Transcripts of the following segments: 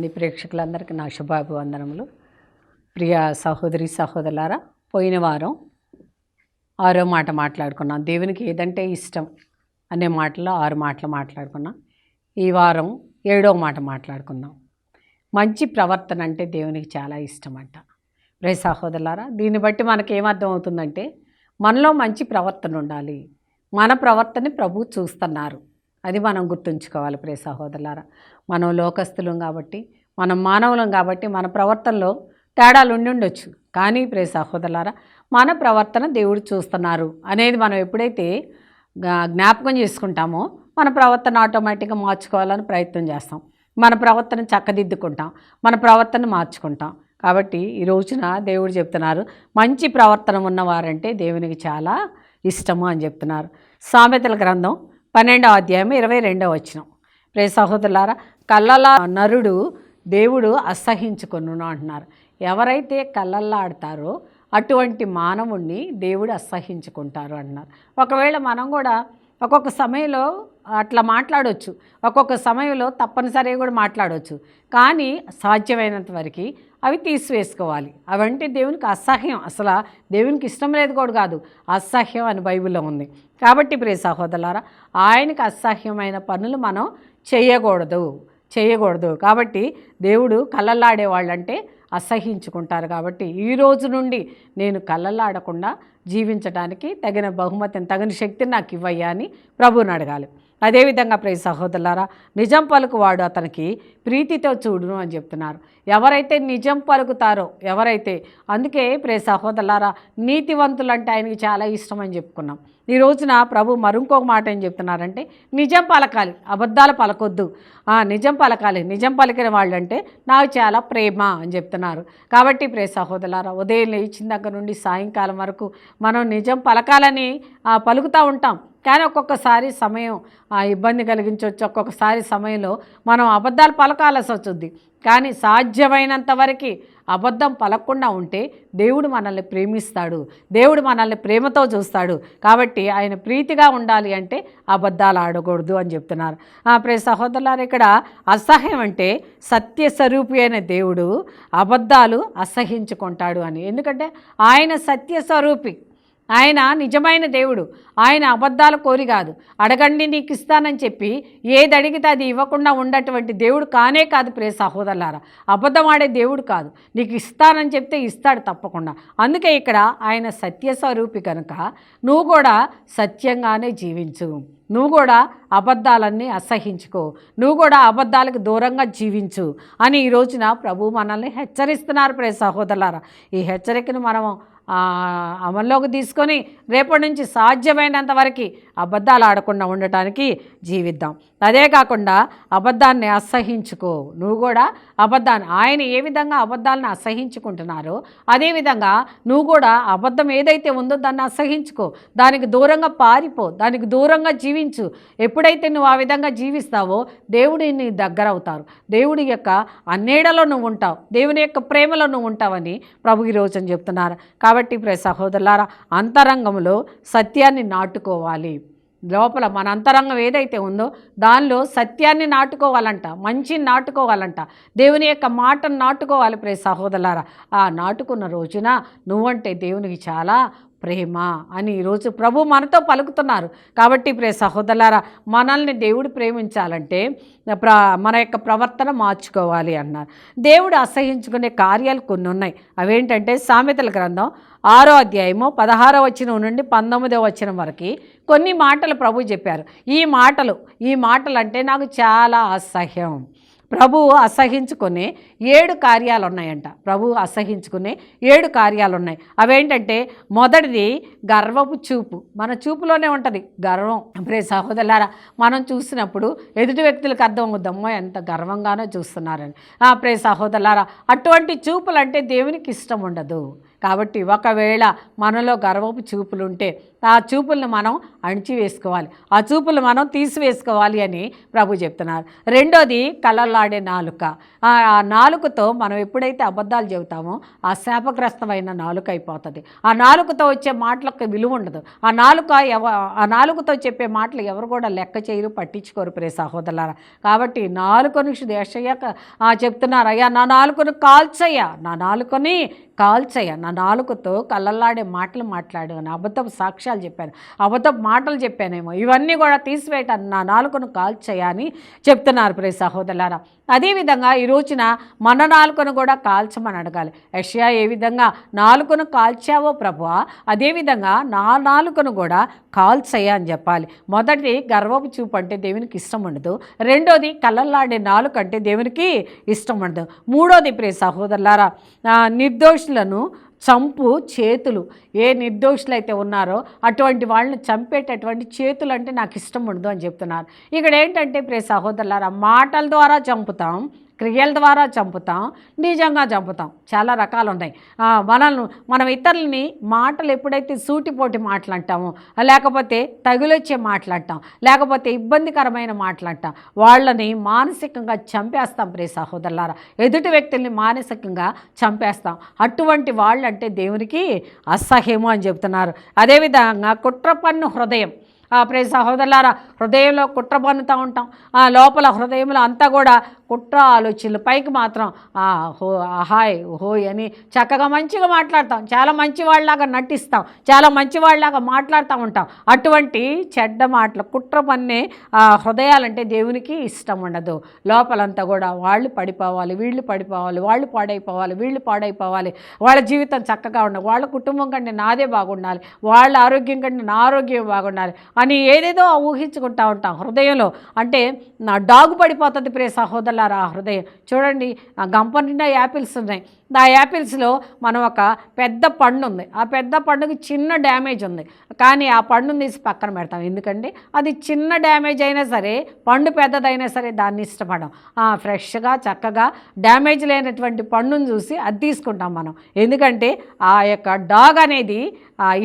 ఆకాశవాణి ప్రేక్షకులందరికీ నా శుభాభివందనములు. ప్రియ సహోదరి సహోదరులారా, పోయిన వారం 6వ మాట మాట్లాడుకున్నాం. దేవునికి ఏదంటే ఇష్టం అనే మాటలో 6 మాటలు మాట్లాడుకున్నాం. ఈ వారం 7వ మాట మాట్లాడుకుందాం. మంచి ప్రవర్తన అంటే దేవునికి చాలా ఇష్టం అంట. ప్రియ సహోదరులారా, దీన్ని బట్టి మనకేమర్థం అవుతుందంటే మనలో మంచి ప్రవర్తన ఉండాలి. మన ప్రవర్తన ప్రభు చూస్తున్నారు, అది మనం గుర్తుంచుకోవాలి. ప్రియ సహోదరులారా, మనం లోకస్తులం కాబట్టి, మనం మానవులం కాబట్టి మన ప్రవర్తనలో తేడాలు ఉండొచ్చు. కానీ ప్రియ సహోదరులారా, మన ప్రవర్తన దేవుడు చూస్తున్నారు అనేది మనం ఎప్పుడైతే జ్ఞాపకం చేసుకుంటామో మన ప్రవర్తన ఆటోమేటిక్గా మార్చుకోవాలని ప్రయత్నం చేస్తాం. మన ప్రవర్తన చక్కదిద్దుకుంటాం, మన ప్రవర్తన మార్చుకుంటాం. కాబట్టి ఈ రోజున దేవుడు చెప్తున్నారు, మంచి ప్రవర్తన ఉన్నవారంటే దేవునికి చాలా ఇష్టము అని చెప్తున్నారు. సామెతల గ్రంథం 12వ అధ్యాయం 22వ వచనం. ప్రియ సహోదరులారా, కళ్ళలా నరుడు దేవుడు అసహించుకొనును అంటున్నారు. ఎవరైతే కళ్ళల్లాడతారో అటువంటి మానవుణ్ణి దేవుడు అసహించుకుంటారు అంటున్నారు. ఒకవేళ మనం కూడా ఒక్కొక్క సమయంలో అట్లా మాట్లాడవచ్చు, ఒక్కొక్క సమయంలో తప్పనిసరిగా కూడా మాట్లాడవచ్చు. కానీ సాధ్యమైనంత వరకు అవి తీసివేసుకోవాలి. అవంటే దేవునికి అసహ్యం, అసలు దేవునికి ఇష్టం లేదు కూడా కాదు, అసహ్యం అని బైబిల్లో ఉంది. కాబట్టి ప్రియ సహోదరులారా, ఆయనకు అసహ్యమైన పనులు మనం చేయకూడదు. కాబట్టి దేవుడు కళ్ళల్లాడేవాళ్ళంటే అసహించుకుంటారు. కాబట్టి ఈ రోజు నుండి నేను కళ్ళల్లాడకుండా జీవించడానికి తగిన బహుమతిని, తగిన శక్తిని నాకు ఇవ్వయ్యా అని ప్రభువుని అడగాలి. అదేవిధంగా ప్రియ సహోదరులారా, నిజం పలుకువాడు అతనికి ప్రీతితో చూడును అని చెప్తున్నారు. ఎవరైతే నిజం పలుకుతారో, అందుకే ప్రియ సహోదరులారా, నీతివంతులు అంటే ఆయనకి చాలా ఇష్టం అని చెప్పుకున్నాం. ఈ రోజున ప్రభు మరొక మాట ఏం చెప్తున్నారంటే, నిజం పలకాలి, అబద్ధాలు పలకొద్దు, నిజం పలకాలి. నిజం పలికిన వాళ్ళంటే నాకు చాలా ప్రేమ అని చెప్తున్నారు. కాబట్టి ప్రియ సహోదరులారా, ఉదయం లేచిన దగ్గర నుండి సాయంకాలం వరకు మనం నిజం పలకాలని పలుకుతూ ఉంటాం. కానీ ఒక్కొక్కసారి సమయం ఇబ్బంది కలిగించవచ్చు, ఒక్కొక్కసారి సమయంలో మనం అబద్ధాలు పలకాల్సి వస్తుంది. కానీ సాధ్యమైనంత వరకు అబద్ధం పలకకుండా ఉంటే దేవుడు మనల్ని ప్రేమిస్తాడు, దేవుడు మనల్ని ప్రేమతో చూస్తాడు. కాబట్టి ఆయన ప్రీతిగా ఉండాలి అంటే అబద్ధాలు ఆడకూడదు అని చెప్తున్నారు. ప్రియ సహోదరులారా, ఇక్కడ అసహ్యం అంటే సత్యస్వరూపి అయిన దేవుడు అబద్ధాలు అసహించుకుంటాడు అని. ఎందుకంటే ఆయన సత్యస్వరూపి, ఆయన నిజమైన దేవుడు, ఆయన అబద్ధాల కోరి కాదు. అడగండి నీకు ఇస్తానని చెప్పి ఏది అడిగితే అది ఇవ్వకుండా ఉండేటువంటి దేవుడు కానే కాదు. ప్రియ సహోదరులారా, అబద్ధం ఆడే దేవుడు కాదు. నీకు ఇస్తానని చెప్తే ఇస్తాడు తప్పకుండా. అందుకే ఇక్కడ ఆయన సత్యస్వరూపి కనుక నువ్వు కూడా సత్యంగానే జీవించు, నువ్వు కూడా అబద్ధాలన్నీ అసహించుకో, నువ్వు కూడా అబద్ధాలకు దూరంగా జీవించు అని ఈ రోజున ప్రభు మనల్ని హెచ్చరిస్తున్నారు. ప్రియ సహోదరులారా, ఈ హెచ్చరికను మనం అమల్లోకి తీసుకొని రేపటి నుంచి సాధ్యమైనంత వరకు అబద్ధాలు ఆడకుండా ఉండటానికి జీవిద్దాం. అదే కాకుండా అబద్ధాన్ని అసహించుకో, నువ్వు కూడా అబద్ధాన్ని, ఆయన ఏ విధంగా అబద్ధాలను అసహించుకుంటున్నారో అదేవిధంగా నువ్వు కూడా అబద్ధం ఏదైతే ఉందో దాన్ని అసహించుకో, దానికి దూరంగా పారిపో, దానికి దూరంగా జీవించు. ఎప్పుడైతే నువ్వు ఆ విధంగా జీవిస్తావో దేవుడి నీ దగ్గర అవుతారు, దేవుడి యొక్క అన్నేడలో నువ్వు ఉంటావు, దేవుని యొక్క ప్రేమలో నువ్వు ఉంటావని ప్రభు ఈ రోజున చెప్తున్నారు. కాబట్టి ప్రియ సహోదరులారా, అంతరంగంలో సత్యాన్ని నాటుకోవాలి. లోపల మన అంతరంగం ఏదైతే ఉందో దానిలో సత్యాన్ని నాటుకోవాలంట, మంచిని నాటుకోవాలంట, దేవుని యొక్క మాటను నాటుకోవాలి. ప్రియ సహోదరులారా, ఆ నాటుకున్న రోజున నువ్వంటే దేవునికి చాలా ప్రేమ అని ఈరోజు ప్రభు మనతో పలుకుతున్నారు. కాబట్టి ప్రియ సహోదరులారా, మనల్ని దేవుడు ప్రేమించాలంటే మన యొక్క ప్రవర్తన మార్చుకోవాలి అన్నారు. దేవుడు అసహించుకునే కార్యాలు కొన్ని ఉన్నాయి. అవేంటంటే సామెతల గ్రంథం 6వ అధ్యాయము 16వ వచనం నుండి 19వ వచనం వరకు కొన్ని మాటలు ప్రభు చెప్పారు. ఈ మాటలు అంటే నాకు చాలా అసహ్యం. ప్రభువు అసహించుకునే 7 కార్యాలు ఉన్నాయంట. ప్రభువు అసహించుకునే 7 కార్యాలు ఉన్నాయి. అవేంటంటే, మొదటిది గర్వపు చూపు. మన చూపులోనే ఉంటుంది గర్వం. ప్రియ సహోదరులారా, మనం చూసినప్పుడు ఎదుటి వ్యక్తులకు అర్థం అవుద్దమ్మో ఎంత గర్వంగానో చూస్తున్నారని. ప్రియ సహోదరులారా, అటువంటి చూపులు అంటే దేవునికి ఇష్టం ఉండదు. కాబట్టి ఒకవేళ మనలో గర్వపు చూపులుంటే ఆ చూపులను మనం అణిచివేసుకోవాలి, ఆ చూపులు మనం తీసివేసుకోవాలి అని ప్రభు చెప్తున్నారు. రెండోది కళ్ళ కలలాడే నాలుక. ఆ నాలుకతో మనం ఎప్పుడైతే అబద్ధాలు చెబుతామో ఆ శాపగ్రస్తమైన నాలుక అయిపోతుంది. ఆ నాలుకతో వచ్చే మాటలకు విలువ ఉండదు. ఆ నాలుకతో చెప్పే మాటలు ఎవరు కూడా లెక్క చేయరు, పట్టించుకోరు ప్రియ సహోదరులారా. కాబట్టి నాలుకను యెషయా చెప్తున్నారు, అయ్యా నా నాలుకను కాల్చయ్యా, నా నాలుకని కాల్చయ్య, నా నాలుకతో కళ్ళల్లాడే మాటలు మాట్లాడాను, అబద్ధపు సాక్ష్యాలు చెప్పాను, అబద్ధపు మాటలు చెప్పానేమో, ఇవన్నీ కూడా తీసివేయటాను, నా నాలుకను కాల్చయ్యా అని చెప్తున్నారు ప్రియ సహోదరులారా. అదేవిధంగా ఈ రోజున మన నాలుకను కూడా కాల్చమని అడగాలి. యెషయా ఏ విధంగా నాలుకను కాల్చావో ప్రభువా, అదేవిధంగా నా నాలుకను కూడా కాల్చయ్యా అని చెప్పాలి. మొదటి గర్వపు చూపు అంటే దేవునికి ఇష్టం ఉండదు. రెండోది కళ్ళల్లాడే నాలుక అంటే దేవునికి ఇష్టం ఉండదు. మూడోది ప్రియ సహోదరులారా, నిర్దోషులను చంపు చేతులు. ఏ నిర్దోషులైతే ఉన్నారో అటువంటి వాళ్ళని చంపేటటువంటి చేతులు అంటే నాకు ఇష్టం ఉండదు అని చెప్తున్నారు. ఇక్కడ ఏంటంటే ప్రియ సహోదరులారా, మాటల ద్వారా చంపుతాం, క్రియల ద్వారా చంపుతాం, నిజంగా చంపుతాం. చాలా రకాలు ఉన్నాయి. మనం ఇతరులని మాటలు ఎప్పుడైతే సూటిపోటి మాట్లాడతామో, లేకపోతే తగులొచ్చే మాట్లాడటం, లేకపోతే ఇబ్బందికరమైన మాట్లాడటం, వాళ్ళని మానసికంగా చంపేస్తాం ప్రియ సహోదరులారా. ఎదుటి వ్యక్తుల్ని మానసికంగా చంపేస్తాం. అటువంటి వాళ్ళంటే దేవునికి అసహ్యము అని చెప్తున్నారు. అదేవిధంగా కుట్రపన్ను హృదయం. ప్రియ సహోదరులారా, హృదయంలో కుట్ర పన్నుతూ ఉంటాం. లోపల హృదయంలో అంతా కూడా కుట్ర ఆలోచనలు, పైకి మాత్రం హాయ్ హోయ్ అని చక్కగా మంచిగా మాట్లాడతాం, చాలా మంచివాళ్ళలాగా నటిస్తాం, చాలా మంచివాళ్ళలాగా మాట్లాడుతూ ఉంటాం. అటువంటి చెడ్డ మాటలు, కుట్ర పన్నే హృదయాలంటే దేవునికి ఇష్టం ఉండదు. లోపలంతా కూడా వాళ్ళు పడిపోవాలి, వీళ్ళు పడిపోవాలి, వాళ్ళు పాడైపోవాలి, వీళ్ళు పాడైపోవాలి, వాళ్ళ జీవితం చక్కగా ఉండాలి, వాళ్ళ కుటుంబం కంటే నాదే బాగుండాలి, వాళ్ళ ఆరోగ్యం కంటే నా ఆరోగ్యం బాగుండాలి అని ఏదేదో ఊహించుకుంటూ ఉంటాం హృదయంలో. అంటే నా డాగు పడిపోతుంది ప్రియ సహోదరులారా ఆ హృదయం. చూడండి, గంప నిండా యాపిల్స్ ఉన్నాయి. ఆ యాపిల్స్లో మనం ఒక పెద్ద పండు ఉంది, ఆ పెద్ద పండుకి చిన్న డ్యామేజ్ ఉంది, కానీ ఆ పండుని తీసి పక్కన పెడతాం. ఎందుకంటే అది చిన్న డ్యామేజ్ అయినా సరే, పండు పెద్దదైనా సరే దాన్ని ఇష్టపడం. ఫ్రెష్గా చక్కగా డ్యామేజ్ లేనటువంటి పండును చూసి అది తీసుకుంటాం మనం. ఎందుకంటే ఆ యొక్క డాగ్ అనేది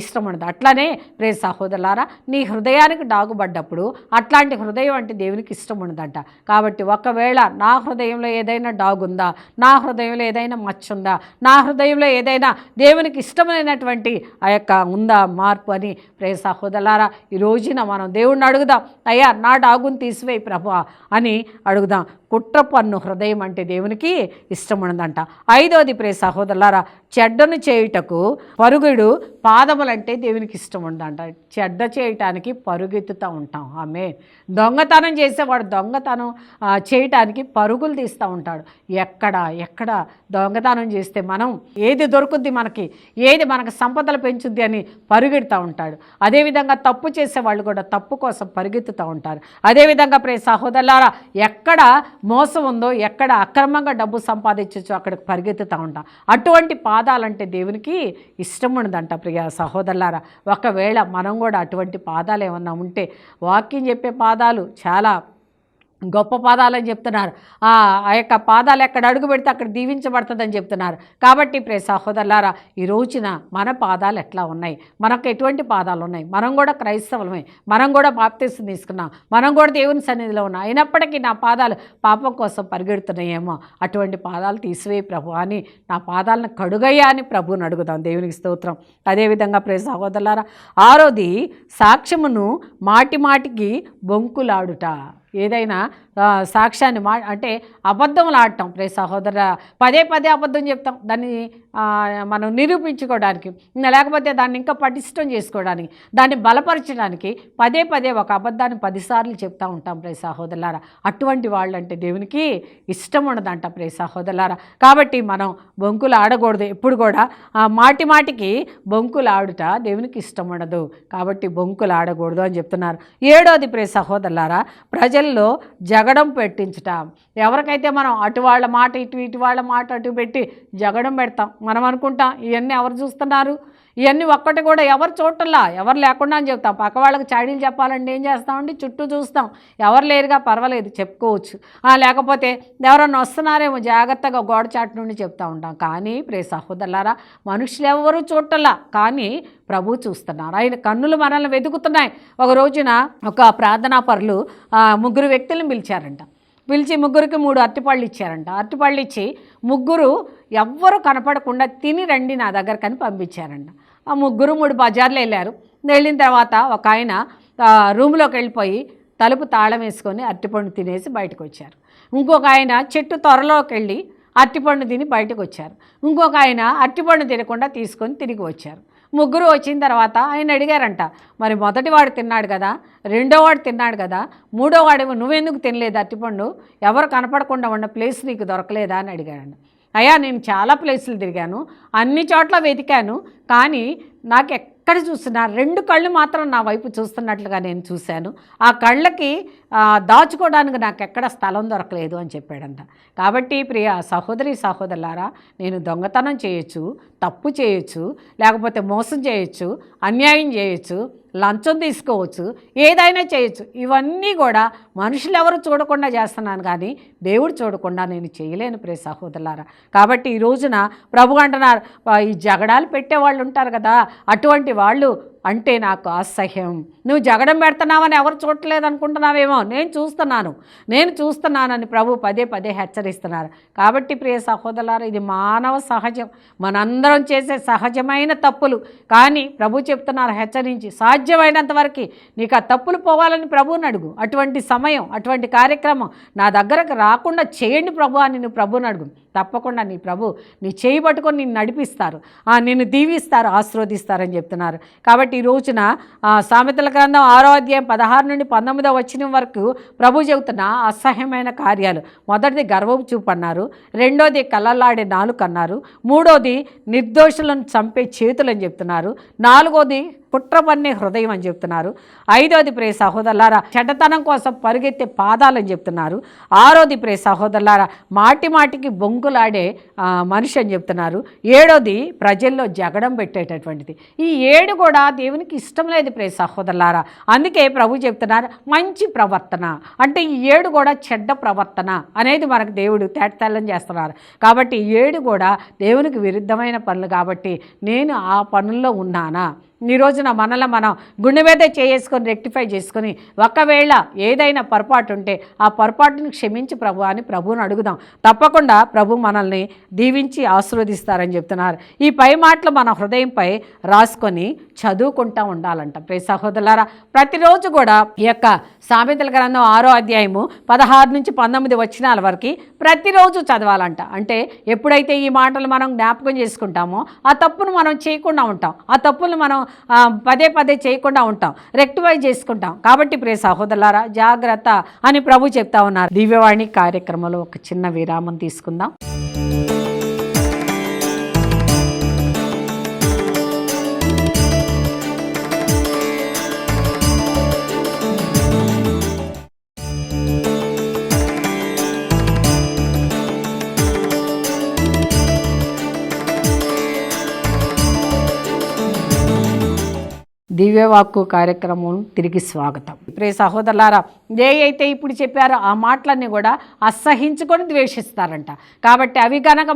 ఇష్టం ఉండదు. అట్లానే ప్రియ సహోదరులారా, నీ హృదయానికి డాగు పడ్డప్పుడు అట్లాంటి హృదయం అంటే దేవునికి ఇష్టం ఉండదంట. కాబట్టి ఒకవేళ నా హృదయంలో ఏదైనా డాగు ఉందా, నా హృదయంలో ఏదైనా మచ్చ ఉందా, నా హృదయంలో ఏదైనా దేవునికి ఇష్టమైనటువంటి ఆ యొక్క ఉందా మార్పు అని ప్రియ సహోదరులారా, ఈ రోజున మనం దేవుణ్ణి అడుగుదాం, అయ్యా నా డాగుని తీసివేయి ప్రభువా అని అడుగుదాం. కుట్రపన్ను హృదయం అంటే దేవునికి ఇష్టం ఉండదంట. ఐదోది ప్రియ సహోదరులారా, చెడ్డను చేయుటకు పరుగుడు పాదములంటే దేవునికి ఇష్టం ఉండదంట. చెడ్డ చేయటానికి పరుగెత్తుతూ ఉంటాం. ఆమె దొంగతనం చేసేవాడు దొంగతనం చేయటానికి పరుగులు తీస్తూ ఉంటాడు. ఎక్కడ దొంగతనం చేస్తే మనం ఏది దొరుకుద్ది, మనకి ఏది మనకు సంపదలు పెంచుద్ది అని పరుగెడుతూ ఉంటాడు. అదేవిధంగా తప్పు చేసేవాళ్ళు కూడా తప్పు కోసం పరుగెత్తుతూ ఉంటారు. అదేవిధంగా ప్రియ సహోదరులారా, ఎక్కడ మోసం ఉందో, ఎక్కడ అక్రమంగా డబ్బు సంపాదించవచ్చు అక్కడికి పరిగెత్తుతూ ఉంటాం. అటువంటి పాదాలంటే దేవునికి ఇష్టం ఉండదంట ప్రియ సహోదరులారా. ఒకవేళ మనం కూడా అటువంటి పాదాలు ఏమన్నా ఉంటే, వాక్యం చెప్పే పాదాలు చాలా గొప్ప పాదాలని చెప్తున్నారు. ఆ యొక్క పాదాలు ఎక్కడ అడుగు పెడితే అక్కడ దీవించబడుతుందని చెప్తున్నారు. కాబట్టి ప్రియ సహోదరులారా, ఈ రోజున మన పాదాలు ఎట్లా ఉన్నాయి, మనకు ఎటువంటి పాదాలు ఉన్నాయి? మనం కూడా క్రైస్తవులమే, మనం కూడా బాప్తిసం తీసుకున్నాం, మనం కూడా దేవుని సన్నిధిలో ఉన్నాం. అయినప్పటికీ నా పాదాలు పాపం కోసం పరిగెడుతున్నాయేమో, అటువంటి పాదాలు తీసివేయి ప్రభు అని, నా పాదాలను కడుగయ్యా అని ప్రభువుని అడుగుదాం. దేవునికి స్తోత్రం. అదేవిధంగా ప్రియ సహోదరులారా, ఆరోది సాక్ష్యమును మాటికి బొంకులాడుట. ఏదైనా సాక్ష్యాన్ని అంటే అబద్ధములు ఆడటం ప్రియ సహోదర, పదే అబద్ధం చెప్తాం దాన్ని మనం నిరూపించుకోవడానికి, లేకపోతే దాన్ని ఇంకా పటిష్టం చేసుకోవడానికి, దాన్ని బలపరచడానికి పదే ఒక అబద్ధాన్ని 10 సార్లు చెప్తూ ఉంటాం ప్రియ సహోదరులారా. అటువంటి వాళ్ళంటే దేవునికి ఇష్టం ఉండదంట ప్రియ సహోదరులారా. కాబట్టి మనం బొంకులు ఆడకూడదు. ఎప్పుడు కూడా మాటికి బొంకులు ఆడుట దేవునికి ఇష్టం ఉండదు. కాబట్టి బొంకులు ఆడకూడదు అని చెప్తున్నారు. ఏడోది ప్రియ సహోదరులారా, ప్రజల్లో జగడం పెట్టించుట. ఎవరికైతే మనం అటు వాళ్ళ మాట ఇటు వాళ్ళ మాట అటు పెట్టి జగడం పెడతాం, మనం అనుకుంటాం ఇవన్నీ ఎవరు చూస్తున్నారు, ఇవన్నీ ఒక్కటి కూడా ఎవరు చూడటంలా, ఎవరు లేకుండా అని చెప్తాం. పక్క వాళ్ళకి చాడీలు చెప్పాలంటే ఏం చేస్తామండి, చుట్టూ చూస్తాం, ఎవరు లేరుగా పర్వాలేదు చెప్పుకోవచ్చు, లేకపోతే ఎవరన్నా వస్తున్నారేమో జాగ్రత్తగా గోడ చాటు నుండి చెప్తూ ఉంటాం. కానీ ప్రియ సహోదరులారా, మనుషులు ఎవరు చూడటంలా, కానీ ప్రభు చూస్తున్నారు. ఆయన కన్నులు మనల్ని వెతుకుతున్నాయి. ఒక రోజున ఒక ప్రార్థనా పరులు 3 వ్యక్తులను పిలిచారంట. పిలిచి ముగ్గురికి 3 అరటిపళ్ళు ఇచ్చారంట. అరటిపళ్ళు ఇచ్చి ముగ్గురు ఎవ్వరు కనపడకుండా తిని రండి నా దగ్గరకని పంపించారంట. ఆ ముగ్గురు 3 బజార్లు వెళ్ళారు. వెళ్ళిన తర్వాత ఒక ఆయన రూమ్లోకి వెళ్ళిపోయి తలుపు తాళం వేసుకొని అరటిపండు తినేసి బయటకు వచ్చారు. ఇంకొక ఆయన చెట్టు త్వరలోకి వెళ్ళి అరటిపండు తిని బయటకు వచ్చారు. ఇంకొక ఆయన అరటిపండు తినకుండా తీసుకొని తిరిగి వచ్చారు. ముగ్గురు వచ్చిన తర్వాత ఆయన అడిగారంట, మరి మొదటివాడు తిన్నాడు కదా, రెండోవాడు తిన్నాడు కదా, మూడోవాడు నువ్వెందుకు తినలేదు అరటిపండు, ఎవరు కనపడకుండా ఉన్న ప్లేస్ నీకు దొరకలేదా అని అడిగాడంట. అయ్యా నేను చాలా ప్లేసులు తిరిగాను, అన్ని చోట్ల వెతికాను, కానీ నాకు ఎక్కడ చూసినా 2 కళ్ళు మాత్రం నా వైపు చూస్తున్నట్లుగా నేను చూశాను. ఆ కళ్ళకి దాచుకోవడానికి నాకు ఎక్కడ స్థలం దొరకలేదు అని చెప్పాడంట. కాబట్టి ప్రియ సహోదరి సహోదరులారా, నేను దొంగతనం చేయొచ్చు, తప్పు చేయొచ్చు, లేకపోతే మోసం చేయొచ్చు, అన్యాయం చేయొచ్చు, లంచం తీసుకోవచ్చు, ఏదైనా చేయొచ్చు. ఇవన్నీ కూడా మనుషులు ఎవరు చూడకుండా చేస్తున్నాను, కానీ దేవుడు చూడకుండా నేను చేయలేను ప్రియ సహోదరులారా. కాబట్టి ఈ రోజున ప్రభు అంటున్నారు, ఈ జగడాలు పెట్టేవాళ్ళు ఉంటారు కదా, అటువంటి వాళ్ళు అంటే నాకు అసహ్యం. నువ్వు జగడం పెడుతున్నావని ఎవరు చూడలేదు అనుకుంటున్నావేమో, నేను చూస్తున్నానని ప్రభు పదే పదే హెచ్చరిస్తున్నారు. కాబట్టి ప్రియ సహోదరులారా, ఇది మానవ సహజం, మనందరం చేసే సహజమైన తప్పులు. కానీ ప్రభు చెప్తున్నారు హెచ్చరించి, సాధ్యమైనంత వరకు నీకు ఆ తప్పులు పోవాలని ప్రభువుని అడుగు. అటువంటి సమయం, అటువంటి కార్యక్రమం నా దగ్గరకు రాకుండా చేయండి ప్రభు అని నువ్వు ప్రభువుని అడుగు. తప్పకుండా నీ ప్రభు నీ చేయి పట్టుకొని నిన్ను నడిపిస్తారు, నిన్ను దీవిస్తారు, ఆశీర్వదిస్తారని చెప్తున్నారు. కాబట్టి ఈ రోజున సామెతల గ్రంథం 6వ అధ్యాయం 16 నుండి 19వ వచనం వరకు ప్రభు చెబుతున్న అసహ్యమైన కార్యాలు. మొదటిది గర్వపు చూపు అన్నారు, రెండోది కళ్ళలాడే నాలుక అన్నారు, మూడోది నిర్దోషులను చంపే చేతులు అని చెప్తున్నారు, నాలుగోది కుట్రపన్నే హృదయం అని చెప్తున్నారు, ఐదోది ప్రియ సహోదరులారా చెడ్డతనం కోసం పరిగెత్తే పాదాలని చెప్తున్నారు, ఆరోది ప్రియ సహోదరులారా మాటి మాటికి బొంగులాడే మనిషి అని చెప్తున్నారు, ఏడోది ప్రజల్లో జగడం పెట్టేటటువంటిది. ఈ 7 కూడా దేవునికి ఇష్టం లేదు ప్రియ సహోదరులారా. అందుకే ప్రభు చెప్తున్నారు మంచి ప్రవర్తన అంటే ఈ 7 కూడా చెడ్డ ప్రవర్తన అనేది మనకు దేవుడు తేటతెల్లం చేస్తున్నారు. కాబట్టి 7 కూడా దేవునికి విరుద్ధమైన పనులు. కాబట్టి నేను ఆ పనుల్లో ఉన్నానా? ఈ రోజున మనల్ని మనం గుండె మీద చేసుకొని రెక్టిఫై చేసుకొని, ఒకవేళ ఏదైనా పొరపాటు ఉంటే ఆ పొరపాటుని క్షమించి ప్రభు అని ప్రభువుని అడుగుదాం. తప్పకుండా ప్రభు మనల్ని దీవించి ఆశీర్వదిస్తారని చెప్తున్నారు. ఈ పై మాటలు మన హృదయంపై రాసుకొని చదువుకుంటూ ఉండాలంట. ప్రియ సహోదరులారా, ప్రతిరోజు కూడా ఈ యొక్క సామెతల గ్రంథం 6వ అధ్యాయము 16 నుంచి 19 వచనాల వరకు ప్రతిరోజు చదవాలంట. అంటే ఎప్పుడైతే ఈ మాటలు మనం జ్ఞాపకం చేసుకుంటామో ఆ తప్పును మనం చేయకుండా ఉంటాం, ఆ తప్పును మనం పదే పదే చేయకుండా ఉంటాం, రెక్టిఫై చేసుకుంటాం. కాబట్టి ప్రియ సహోదరులారా జాగ్రత్త అని ప్రభు చెప్తా ఉన్నారు. దివ్యవాణి కార్యక్రమంలో ఒక చిన్న విరామం తీసుకుందాం. దివ్యవాక్కు కార్యక్రమం తిరిగి స్వాగతం. ప్రియ సహోదరులారా, అయితే ఇప్పుడు చెప్పారో ఆ మాటలన్నీ కూడా అసహించుకొని ద్వేషిస్తారంట. కాబట్టి అవి కనుక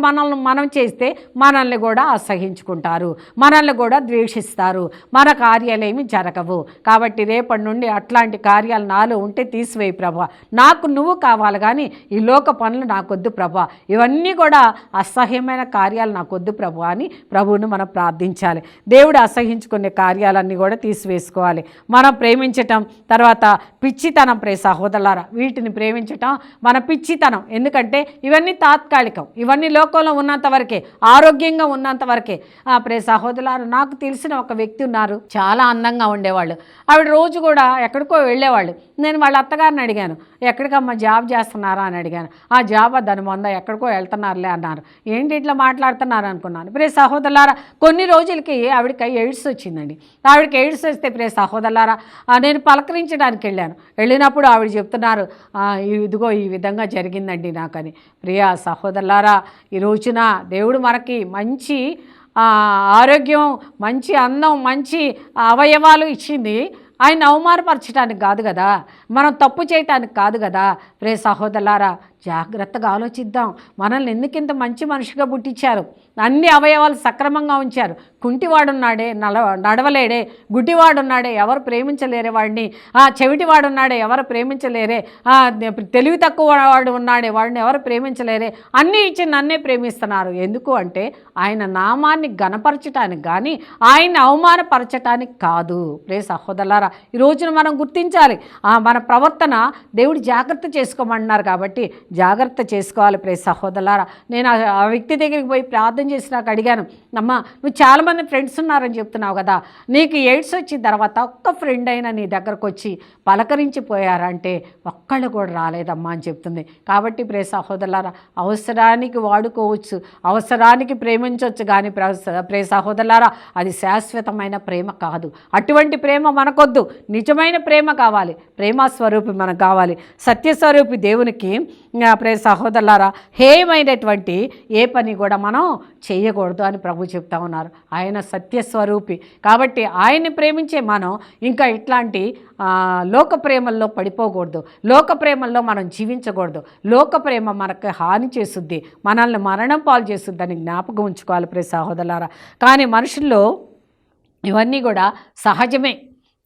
మనం చేస్తే మనల్ని కూడా అసహించుకుంటారు, మనల్ని కూడా ద్వేషిస్తారు, మన కార్యాలేమి జరగవు. కాబట్టి రేపటి నుండి అట్లాంటి కార్యాలు నాలో ఉంటే తీసివేయి ప్రభా, నాకు నువ్వు కావాలి కానీ ఈ లోక పనులు నాకొద్దు ప్రభా, ఇవన్నీ కూడా అసహ్యమైన కార్యాలు నాకొద్దు ప్రభా అని ప్రభువును మనం ప్రార్థించాలి. దేవుడు అసహించుకునే కార్యాలన్నీ కూడా తీసివేసుకోవాలి. మనం ప్రేమించటం, తర్వాత పిచ్చితనం ప్రియ సహోదరులారా, వీటిని ప్రేమించటం మన పిచ్చితనం. ఎందుకంటే ఇవన్నీ తాత్కాలికం, ఇవన్నీ లోకంలో ఉన్నంత వరకే, ఆరోగ్యంగా ఉన్నంత వరకే. ప్రియ సహోదరులారా, నాకు తెలిసిన ఒక వ్యక్తి ఉన్నారు, చాలా అందంగా ఉండేవాళ్ళు. ఆవిడ రోజు కూడా ఎక్కడికో వెళ్ళేవాళ్ళు. నేను వాళ్ళ అత్తగారిని అడిగాను, ఎక్కడికమ్మా జాబ్ చేస్తున్నారా అని అడిగాను. ఆ జాబ్ దాని మొంద ఎక్కడికో వెళ్తున్నారులే అన్నారు. ఏంటి ఇట్లా మాట్లాడుతున్నారు అనుకున్నాను. ప్రియ సహోదరులారా, కొన్ని రోజులకి ఆవిడకి ఎయిడ్స్ వచ్చిందండి. ఆవిడకి ఎయిడ్స్ వస్తే ప్రియ సహోదరులారా, నేను పలకరించడానికి వెళ్ళినప్పుడు ఆవిడ చెప్తున్నారు, ఇదిగో ఈ విధంగా జరిగిందండి నాకని. ప్రియ సహోదరులారా, ఈ రోజున దేవుడు మనకి మంచి ఆరోగ్యం, మంచి అందం, మంచి అవయవాలు ఇచ్చింది ఆయన అవమానపరచడానికి కాదు కదా, మనం తప్పు చేయటానికి కాదు కదా. ప్రియ సహోదరులారా, జాగ్రత్తగా ఆలోచిద్దాం. మనల్ని ఎందుకింత మంచి మనిషిగా పుట్టించారు, అన్ని అవయవాలు సక్రమంగా ఉంచారు. కుంటివాడున్నాడే నడవలేడే, గుడ్డివాడున్నాడే ఎవరు ప్రేమించలేరే వాడిని, చెవిటివాడున్నాడే ఎవరు ప్రేమించలేరే, తెలివి తక్కువ వాడు ఉన్నాడే వాడిని ఎవరు ప్రేమించలేరే, అన్నీ ఇచ్చి నన్నే ప్రేమిస్తున్నారు. ఎందుకు అంటే ఆయన నామాన్ని గణపరచటానికి కానీ ఆయన్ని అవమానపరచటానికి కాదు. ప్రియ సహోదరులారా, ఈ రోజున మనం గుర్తించాలి, మన ప్రవర్తన దేవుడు జాగ్రత్త చేసుకోమన్నారు కాబట్టి జాగ్రత్త చేసుకోవాలి. ప్రియ సహోదరులారా, నేను ఆ వ్యక్తి దగ్గరికి పోయి ప్రార్థన చేసి నాకు అడిగాను, అమ్మా నువ్వు చాలామంది ఫ్రెండ్స్ ఉన్నారని చెప్తున్నావు కదా, నీకు ఎయిడ్స్ వచ్చిన తర్వాత ఒక్క ఫ్రెండ్ అయినా నీ దగ్గరకు వచ్చి పలకరించిపోయారంటే ఒక్కళ్ళు కూడా రాలేదమ్మా అని చెప్తుంది. కాబట్టి ప్రియ సహోదరులారా, అవసరానికి వాడుకోవచ్చు, అవసరానికి ప్రేమించవచ్చు, కానీ ప్రియ సహోదరులారా అది శాశ్వతమైన ప్రేమ కాదు. అటువంటి ప్రేమ మనకొద్దు. నిజమైన ప్రేమ కావాలి, ప్రేమ స్వరూపి మనకు కావాలి. సత్యస్వరూపి దేవునికి ప్రియ సహోదరులారా హేయమైనటువంటి ఏ పని కూడా మనం చేయకూడదు అని ప్రభు చెప్తా ఉన్నారు. ఆయన సత్యస్వరూపి కాబట్టి ఆయన్ని ప్రేమించే మనం ఇంకా ఇట్లాంటి లోక ప్రేమల్లో పడిపోకూడదు, లోక ప్రేమల్లో మనం జీవించకూడదు. లోక ప్రేమ మనకు హాని చేస్తుంది, మనల్ని మరణం పాలు చేస్తుంది అని జ్ఞాపకం ఉంచుకోవాలి ప్రియ సహోదరులారా. కానీ మనుషుల్లో ఇవన్నీ కూడా సహజమే,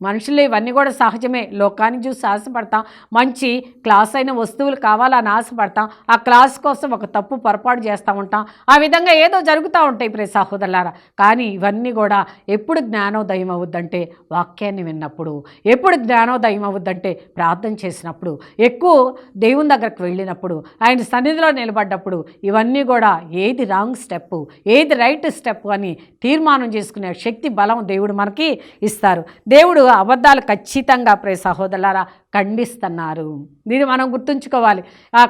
మనుషులు ఇవన్నీ కూడా సహజమే. లోకాన్ని చూసి ఆశపడతాం, మంచి క్లాస్ అయిన వస్తువులు కావాలని ఆశపడతాం, ఆ క్లాస్ కోసం ఒక తప్పు పొరపాటు చేస్తూ ఉంటాం, ఆ విధంగా ఏదో జరుగుతూ ఉంటాయి ప్రియ సహోదరులారా. కానీ ఇవన్నీ కూడా ఎప్పుడు జ్ఞానోదయం అవుద్దంటే వాక్యాన్ని విన్నప్పుడు, ఎప్పుడు జ్ఞానోదయం అవుద్దంటే ప్రార్థన చేసినప్పుడు, ఎక్కువ దేవుని దగ్గరకు వెళ్ళినప్పుడు, ఆయన సన్నిధిలో నిలబడ్డప్పుడు. ఇవన్నీ కూడా ఏది రాంగ్ స్టెప్, ఏది రైట్ స్టెప్ అని తీర్మానం చేసుకునే శక్తి బలం దేవుడు మనకి ఇస్తారు. దేవుడు అబద్ధాలు ఖచ్చితంగా ప్రియ సహోదరులారా ఖండిస్తున్నారు. దీన్ని మనం గుర్తుంచుకోవాలి.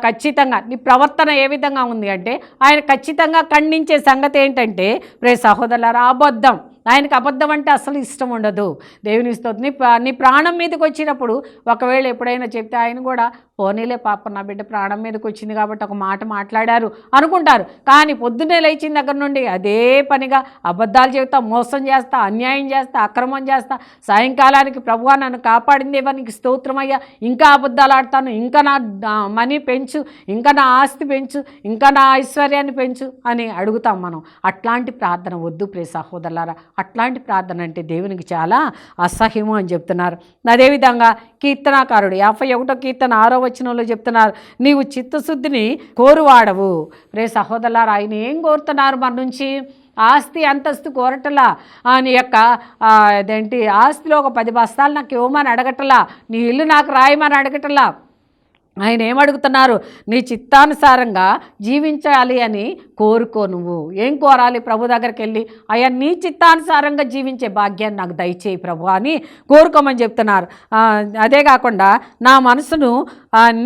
ఖచ్చితంగా నీ ప్రవర్తన ఏ విధంగా ఉంది అంటే ఆయన ఖచ్చితంగా ఖండించే సంగతి ఏంటంటే ప్రియ సహోదరులారా అబద్ధం. ఆయనకు అబద్ధం అంటే అసలు ఇష్టం ఉండదు. దేవుని స్తోత్రం. నీ ప్రాణం మీదకి వచ్చినప్పుడు ఒకవేళ ఎప్పుడైనా చెప్తే ఆయన కూడా పోనీలే పాప నా బిడ్డ ప్రాణం మీదకి వచ్చింది కాబట్టి ఒక మాట మాట్లాడారు అనుకుంటారు. కానీ పొద్దున్నే లేచిన దగ్గర నుండి అదే పనిగా అబద్ధాలు చెబుతా, మోసం చేస్తా, అన్యాయం చేస్తా, అక్రమం చేస్తా, సాయంకాలానికి ప్రభువా నన్ను కాపాడిందేవా నీకు స్తోత్రమయ్యా, ఇంకా అబద్ధాలు ఆడతాను, ఇంకా నా మనీ పెంచు, ఇంకా నా ఆస్తి పెంచు, ఇంకా నా ఐశ్వర్యాన్ని పెంచు అని అడుగుతాం మనం. అట్లాంటి ప్రార్థన వద్దు ప్రియ సహోదరులారా. అట్లాంటి ప్రార్థన అంటే దేవునికి చాలా అసహ్యము అని చెప్తున్నారు. అదేవిధంగా కీర్తనాకారుడు 51వ కీర్తన 6వ వచనంలో చెప్తున్నారు, నీవు చిత్తశుద్ధిని కోరువాడవు. రే సహోదరులారా, ఆయన ఏం కోరుతున్నారు మన నుంచి? ఆస్తి అంతస్తు కోరటలా, నీ యొక్క అదేంటి ఆస్తిలో ఒక 10 బస్తాలు నాకు ఇవ్వమని అడగటలా, నీ ఇల్లు నాకు రాయమని అడగటలా. ఆయన ఏమడుగుతున్నారు? నీ చిత్తానుసారంగా జీవించాలి అని కోరుకో. నువ్వు ఏం కోరాలి? ప్రభు దగ్గరికి వెళ్ళి అయ్యా నీ చిత్తానుసారంగా జీవించే భాగ్యాన్ని నాకు దయచేయి ప్రభు అని కోరుకోమని చెప్తున్నారు. అదే కాకుండా నా మనసును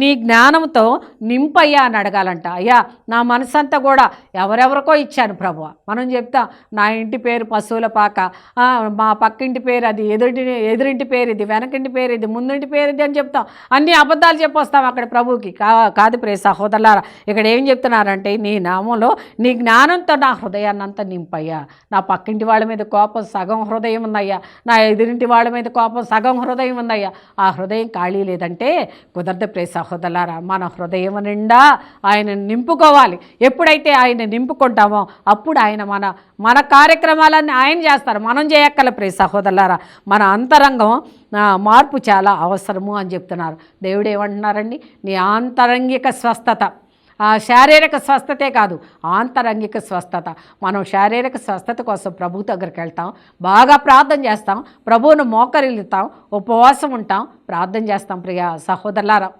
నీ జ్ఞానంతో నింపయ్యా అని అడగాలంట. అయ్యా నా మనసు అంతా కూడా ఎవరెవరికో ఇచ్చాను ప్రభు. మనం చెప్తాం నా ఇంటి పేరు పశువుల పాక, మా పక్కింటి పేరు అది, ఎదురింటి పేరు ఇది, వెనకింటి పేరు ఇది, ముందుంటి పేరు ఇది అని చెప్తాం. అన్ని అబద్ధాలు చెప్పొస్తాం అక్కడ ప్రభువుకి. కాదు ప్రియ సహోదరులారా, ఇక్కడ ఏం చెప్తున్నారంటే నీ నామంలో నీ జ్ఞానంతో నా హృదయాన్ని అంతా నింపయ్యా. నా పక్కింటి వాళ్ళ మీద కోపం సగం హృదయం ఉందయ్యా, నా ఎదురింటి వాళ్ళ మీద కోపం సగం హృదయం ఉందయ్యా, ఆ హృదయం ఖాళీ లేదంటే కుదరదు ప్రియ సహోదరులారా. మన హృదయం నిండా ఆయన నింపుకోవాలి. ఎప్పుడైతే ఆయన నింపుకుంటామో అప్పుడు ఆయన మన కార్యక్రమాలన్నీ ఆయన చేస్తారు, మనం చేయక్కల ప్రియ సహోదరులారా. మన అంతరంగం మార్పు చాలా అవసరము అని చెప్తున్నారు. దేవుడు ఏమంటున్నారండి? నీ ఆంతరంగిక స్వస్థత, శారీరక స్వస్థతే కాదు ఆంతరంగిక స్వస్థత. మనం శారీరక స్వస్థత కోసం ప్రభు దగ్గరికి వెళ్తాం, బాగా ప్రార్థన చేస్తాం, ప్రభువును మోకరిల్లుతాం, ఉపవాసం ఉంటాం, ప్రార్థన చేస్తాం ప్రియ సహోదరులారా.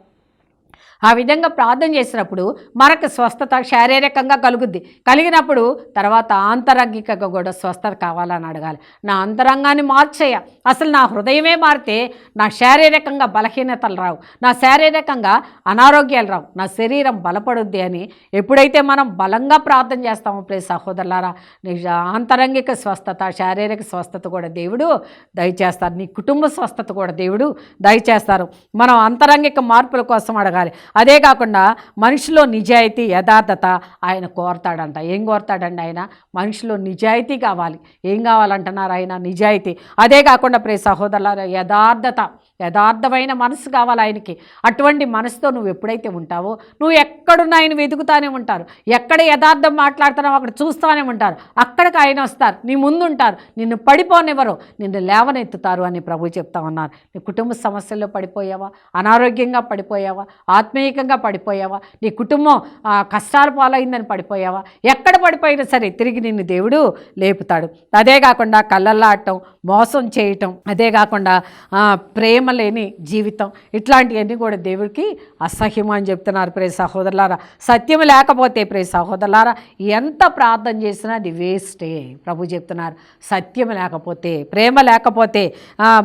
ఆ విధంగా ప్రార్థన చేసినప్పుడు మనకు స్వస్థత శారీరకంగా కలుగుద్ది. కలిగినప్పుడు తర్వాత ఆంతరంగికంగా కూడా స్వస్థత కావాలని అడగాలి. నా అంతరంగాన్ని మార్చేయ. అసలు నా హృదయమే మారితే నా శారీరకంగా బలహీనతలు రావు, నా శారీరకంగా అనారోగ్యాలు రావు, నా శరీరం బలపడుద్ది అని ఎప్పుడైతే మనం బలంగా ప్రార్థన చేస్తామో ప్రియ సహోదరులారా, నీ ఆంతరంగిక స్వస్థత శారీరక స్వస్థత కూడా దేవుడు దయచేస్తారు. నీ కుటుంబ స్వస్థత కూడా దేవుడు దయచేస్తారు. మనం అంతరంగిక మార్పుల కోసం అడగాలి. అదే కాకుండా మనిషిలో నిజాయితీ యథార్థత ఆయన కోరతాడంట. ఏం కోరతాడండి ఆయన? మనిషిలో నిజాయితీ కావాలి. ఏం కావాలంటున్నారు ఆయన? నిజాయితీ. అదే కాకుండా ప్రియ సహోదరులారా, యథార్థమైన మనసు కావాలి ఆయనకి. అటువంటి మనసుతో నువ్వు ఎప్పుడైతే ఉంటావో నువ్వు ఎక్కడున్న ఆయన వెతుకుతానే ఉంటారు. ఎక్కడ యథార్థం మాట్లాడుతున్నావో అక్కడ చూస్తూనే ఉంటారు. అక్కడికి ఆయన వస్తారు, నీ ముందు ఉంటారు, నిన్ను పడిపోనివ్వరు, నిన్ను లేవనెత్తుతారు అని ప్రభు చెప్తా ఉన్నారు. నీ కుటుంబ సమస్యల్లో పడిపోయావా? అనారోగ్యంగా పడిపోయావా? ఆత్మీయంగా పడిపోయావా? నీ కుటుంబం కష్టాల పాలైందని పడిపోయావా? ఎక్కడ పడిపోయినా సరే తిరిగి నిన్ను దేవుడు లేపుతాడు. అదే కాకుండా కళ్ళల్లాడటం, మోసం చేయటం, అదే కాకుండా ప్రేమ లేని జీవితం, ఇట్లాంటివన్నీ కూడా దేవుడికి అసహ్యం అని చెప్తున్నారు. ప్రియ సహోదరులారా, సత్యం లేకపోతే ప్రియ సహోదరులారా ఎంత ప్రార్థన చేసినా అది వేస్టే. ప్రభు చెప్తున్నారు, సత్యం లేకపోతే, ప్రేమ లేకపోతే,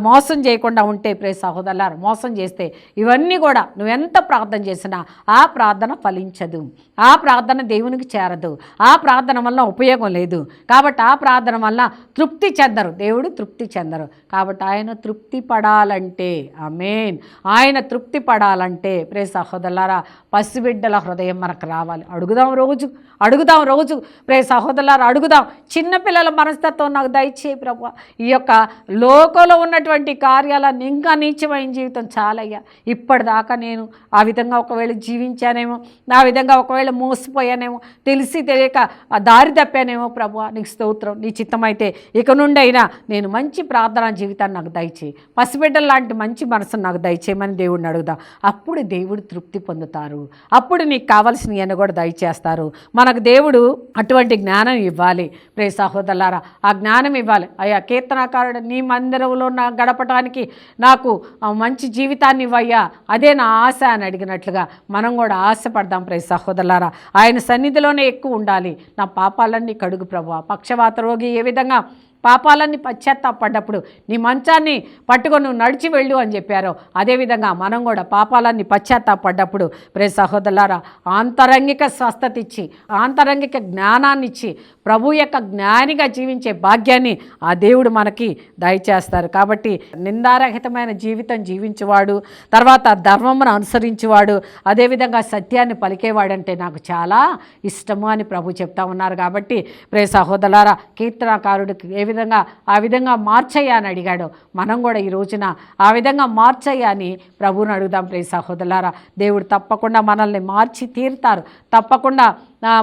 మోసం చేయకుండా ఉంటే ప్రియ సహోదరులారా, మోసం చేస్తే ఇవన్నీ కూడా నువ్వెంత ప్రార్థన చేసినా ఆ ప్రార్థన ఫలించదు, ఆ ప్రార్థన దేవునికి చేరదు, ఆ ప్రార్థన వల్ల ఉపయోగం లేదు. కాబట్టి ఆ ప్రార్థన వల్ల తృప్తి చెందరు, దేవుడు తృప్తి చెందరు. కాబట్టి ఆయన తృప్తి పడాలంటే, ఆమేన్, ఆయన తృప్తి పడాలంటే ప్రియ సహోదరులారా పసిబిడ్డల హృదయం మనకు రావాలి. అడుగుదాం రోజు ప్రియ సహోదరులారా, అడుగుదాం. చిన్నపిల్లల మనస్తత్వం నాకు దయచేయి ప్రభువా. ఈ యొక్క లోకంలో ఉన్నటువంటి కార్యాలన్నీ ఇంకా నీచమైన జీవితం చాలయ్యా. ఇప్పటిదాకా నేను ఆ విధంగా ఒకవేళ జీవించానేమో, ఆ విధంగా ఒకవేళ మోసపోయానేమో, తెలిసి తెలియక దారి తప్పానేమో ప్రభువా, నీకు స్తోత్రం. నీ చిత్తమైతే ఇక నుండి అయినా నేను మంచి ప్రార్థనా జీవితాన్ని నాకు దయచేయి, పసిబిడ్డల లాంటి మంచి మనసును నాకు దయచేయమని దేవుడిని అడుగుదాం. అప్పుడు దేవుడు తృప్తి పొందుతారు, అప్పుడు నీకు కావాల్సినవన్నీ కూడా దయచేస్తారు. మనకు దేవుడు అటువంటి జ్ఞానం ఇవ్వాలి ప్రియ సహోదరులారా, ఆ జ్ఞానం ఇవ్వాలి. అయ్యా కీర్తనకారుడు, నీ మందిరంలో గడపడానికి నాకు మంచి జీవితాన్ని ఇవ్వయ్యా, అదే నా ఆశ అని అడిగినట్లుగా మనం కూడా ఆశపడదాం ప్రియ సహోదరులారా. ఆయన సన్నిధిలోనే ఎక్కువ ఉండాలి. నా పాపాలన్నీ కడుగు ప్రభువా. పక్షవాత రోగి ఏ విధంగా పాపాలన్నీ పశ్చాత్తాపడ్డప్పుడు నీ మంచాన్ని పట్టుకొని నువ్వు నడిచి వెళ్ళు అని చెప్పారో, అదేవిధంగా మనం కూడా పాపాలన్నీ పశ్చాత్తాపడ్డప్పుడు ప్రియ సహోదరులారా ఆంతరంగిక స్వస్థత ఇచ్చి, ఆంతరంగిక జ్ఞానాన్ని ఇచ్చి, ప్రభు యొక్క జ్ఞానిగా జీవించే భాగ్యాన్ని ఆ దేవుడు మనకి దయచేస్తారు. కాబట్టి నిందారహితమైన జీవితం జీవించేవాడు, తర్వాత ధర్మమును అనుసరించేవాడు, అదేవిధంగా సత్యాన్ని పలికేవాడంటే నాకు చాలా ఇష్టము అని ప్రభు చెప్తా ఉన్నారు. కాబట్టి ప్రియ సహోదరులారా కీర్తనకారుడికి ఆ విధంగా మార్చయ్యా అని అడిగాడు. మనం కూడా ఈ రోజున ఆ విధంగా మార్చయ్యా అని ప్రభువుని అడుగుదాం ప్రియ సహోదరులారా. దేవుడు తప్పకుండా మనల్ని మార్చి తీరుతారు, తప్పకుండా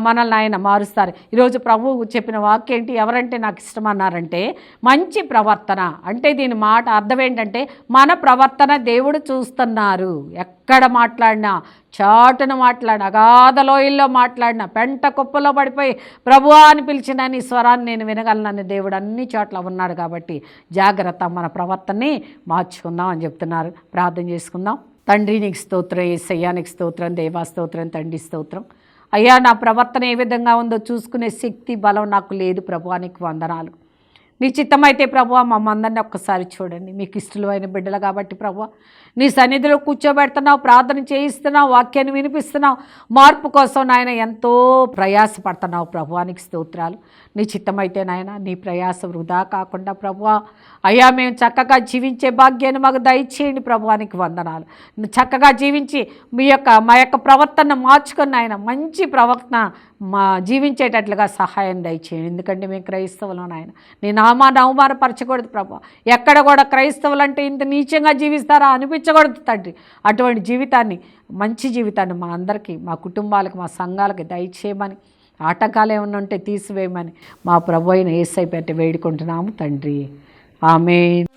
మనల్ని ఆయన మారుస్తారు. ఈరోజు ప్రభువు చెప్పిన వాక్యం ఏంటి? ఎవరంటే నాకు ఇష్టం అన్నారంటే మంచి ప్రవర్తన. అంటే దీని మాట అర్థం ఏంటంటే మన ప్రవర్తన దేవుడు చూస్తున్నారు. ఎక్కడ మాట్లాడినా, చాటున మాట్లాడిన, అగాధ లోయల్లో మాట్లాడిన, పెంట కుప్పలో పడిపోయి ప్రభువా అని పిలిచిన నీ స్వరాన్ని నేను వినగలనని దేవుడు అన్ని చోట్ల ఉన్నాడు. కాబట్టి జాగ్రత్త, మన ప్రవర్తనని మార్చుకుందాం అని చెప్తున్నారు. ప్రార్థన చేసుకుందాం. తండ్రి నీకు స్తోత్రం, యేసయ్యా నీకు స్తోత్రం, దేవా స్తోత్రం, తండ్రి స్తోత్రం. అయ్యా నా ప్రవర్తన ఏ విధంగా ఉందో చూసుకునే శక్తి బలం నాకు లేదు ప్రభువా, నీకు వందనాలు. నీ చిత్తమైతే ప్రభువా మమ్మందరినీ ఒక్కసారి చూడండి. మీకు ఇష్టమైన బిడ్డలు కాబట్టి ప్రభువా నీ సన్నిధిలో కూర్చోబెడుతున్నావు, ప్రార్థన చేయిస్తున్నావు, వాక్యాన్ని వినిపిస్తున్నావు, మార్పు కోసం నాయన ఎంతో ప్రయాసపడుతున్నావు ప్రభువా, నీకు స్తోత్రాలు. నీ చిత్తమైతే నాయన నీ ప్రయాస వృధా కాకుండా ప్రభువా అయ్యా మేము చక్కగా జీవించే భాగ్యాన్ని మాకు దయచేయండి ప్రభువా, నీకు వందనాలు. చక్కగా జీవించి మా యొక్క ప్రవర్తన మార్చుకొని ఆయన మంచి ప్రవర్తన జీవించేటట్లుగా సహాయం దయచేయండి. ఎందుకంటే మేము క్రైస్తవులం నాయన, నీ నామాన్ని అవమానపరచకూడదు ప్రభు. ఎక్కడ కూడా క్రైస్తవులు అంటే ఇంత నీచంగా జీవిస్తారా అనిపించకూడదు తండ్రి. అటువంటి జీవితాన్ని, మంచి జీవితాన్ని మా అందరికీ, మా కుటుంబాలకు, మా సంఘాలకి దయచేయమని, ఆటంకాలు ఏమైనా ఉంటే తీసివేయమని మా ప్రభు అయిన యేసయ్య పేరిట వేడుకుంటున్నాము తండ్రి. ఆమేన్.